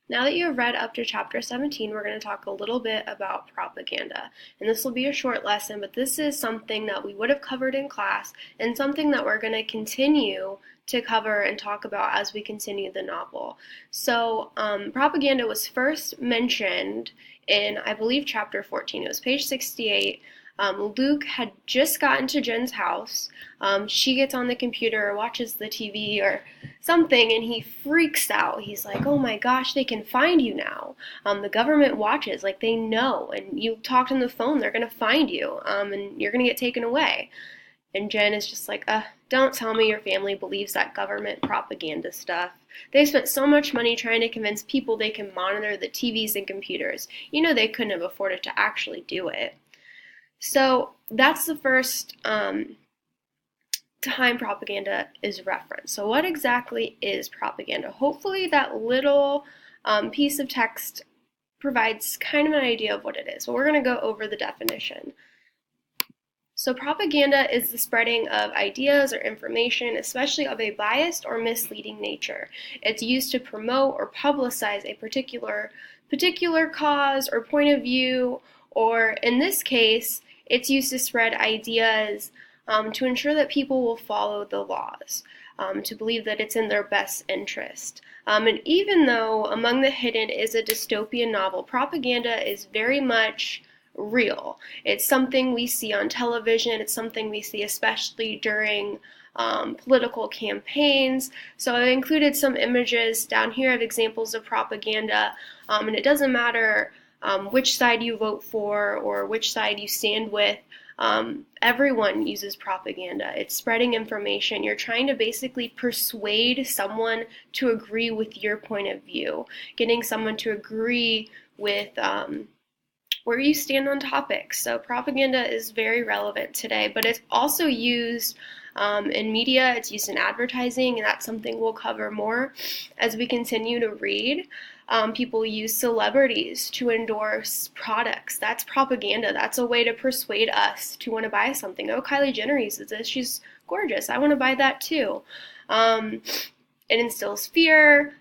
Now that you have read up to chapter 17, we're going to talk a little bit about propaganda. And this will be a short lesson, but this is something that we would have covered in class and something that we're going to continue to cover and talk about as we continue the novel. So, propaganda was first mentioned in, I believe, chapter 14. It was page 68. Luke had just gotten to Jen's house. She gets on the computer or watches the TV or something, and he freaks out. He's like, oh my gosh, they can find you now. The government watches, like they know, and you talked on the phone, they're going to find you, and you're going to get taken away. And Jen is just like, don't tell me your family believes that government propaganda stuff. They spent so much money trying to convince people they can monitor the TVs and computers. You know they couldn't have afforded to actually do it. So that's the first time propaganda is referenced. So what exactly is propaganda? Hopefully that little piece of text provides kind of an idea of what it is. But we're going to go over the definition. So propaganda is the spreading of ideas or information, especially of a biased or misleading nature. It's used to promote or publicize a particular cause or point of view, or in this case, it's used to spread ideas to ensure that people will follow the laws, to believe that it's in their best interest. And even though Among the Hidden is a dystopian novel, propaganda is very much real. It's something we see on television. It's something we see especially during political campaigns. So I included some images down here of examples of propaganda, and it doesn't matter which side you vote for or which side you stand with. Everyone uses propaganda. It's spreading information. You're trying to basically persuade someone to agree with your point of view, getting someone to agree with where you stand on topics. So propaganda is very relevant today, but it's also used in media, it's used in advertising, and that's something we'll cover more as we continue to read. People use celebrities to endorse products. That's propaganda. That's a way to persuade us to want to buy something. Oh, Kylie Jenner uses this. She's gorgeous. I want to buy that too. It instills fear.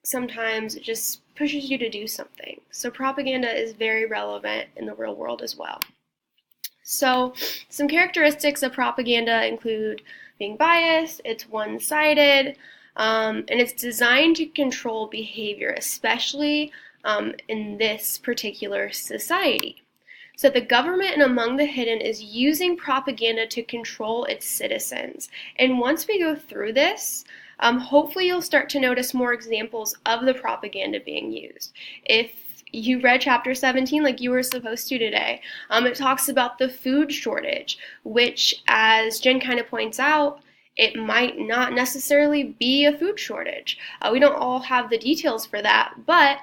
Sometimes it just pushes you to do something. So propaganda is very relevant in the real world as well. So some characteristics of propaganda include being biased, it's one-sided, and it's designed to control behavior, especially in this particular society. So the government in Among the Hidden is using propaganda to control its citizens. And once we go through this, hopefully you'll start to notice more examples of the propaganda being used. If you read chapter 17 like you were supposed to today, it talks about the food shortage, which, as Jen kind of points out, it might not necessarily be a food shortage. We don't all have the details for that, but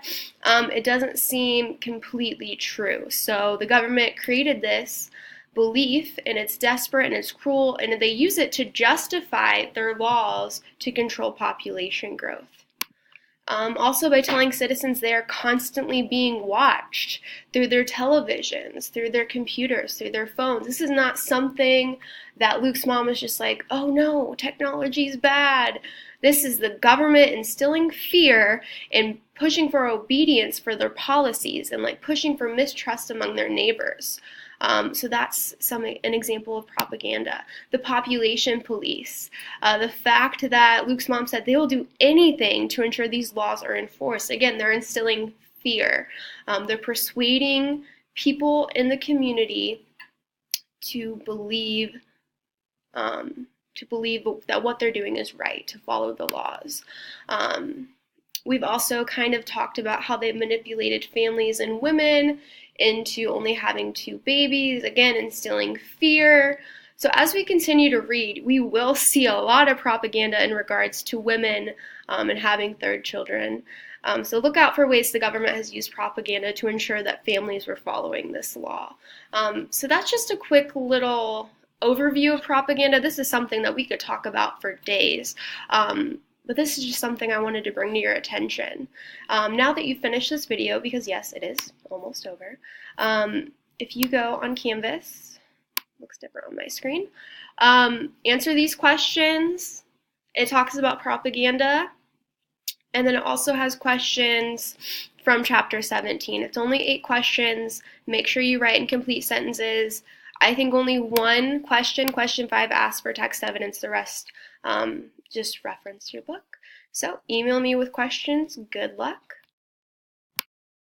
it doesn't seem completely true. So the government created this belief, and it's desperate and it's cruel, and they use it to justify their laws to control population growth. Also by telling citizens they are constantly being watched through their televisions, through their computers, through their phones. This is not something that Luke's mom was just like, oh no, technology's bad. This is the government instilling fear and pushing for obedience for their policies and like pushing for mistrust among their neighbors. So that's an example of propaganda. The population police. The fact that Luke's mom said they will do anything to ensure these laws are enforced. Again, they're instilling fear. They're persuading people in the community to believe that what they're doing is right, to follow the laws. We've also kind of talked about how they've manipulated families and women into only having 2 babies, again, instilling fear. So as we continue to read, we will see a lot of propaganda in regards to women and having 3rd children. So look out for ways the government has used propaganda to ensure that families were following this law. So that's just a quick little overview of propaganda. This is something that we could talk about for days. But this is just something I wanted to bring to your attention. Now that you've finished this video, because yes, it is almost over, if you go on Canvas, looks different on my screen, answer these questions. It talks about propaganda. And then it also has questions from chapter 17. It's only 8 questions. Make sure you write in complete sentences. I think only one question, question 5, asks for text evidence. The rest just reference your book. So email me with questions. Good luck.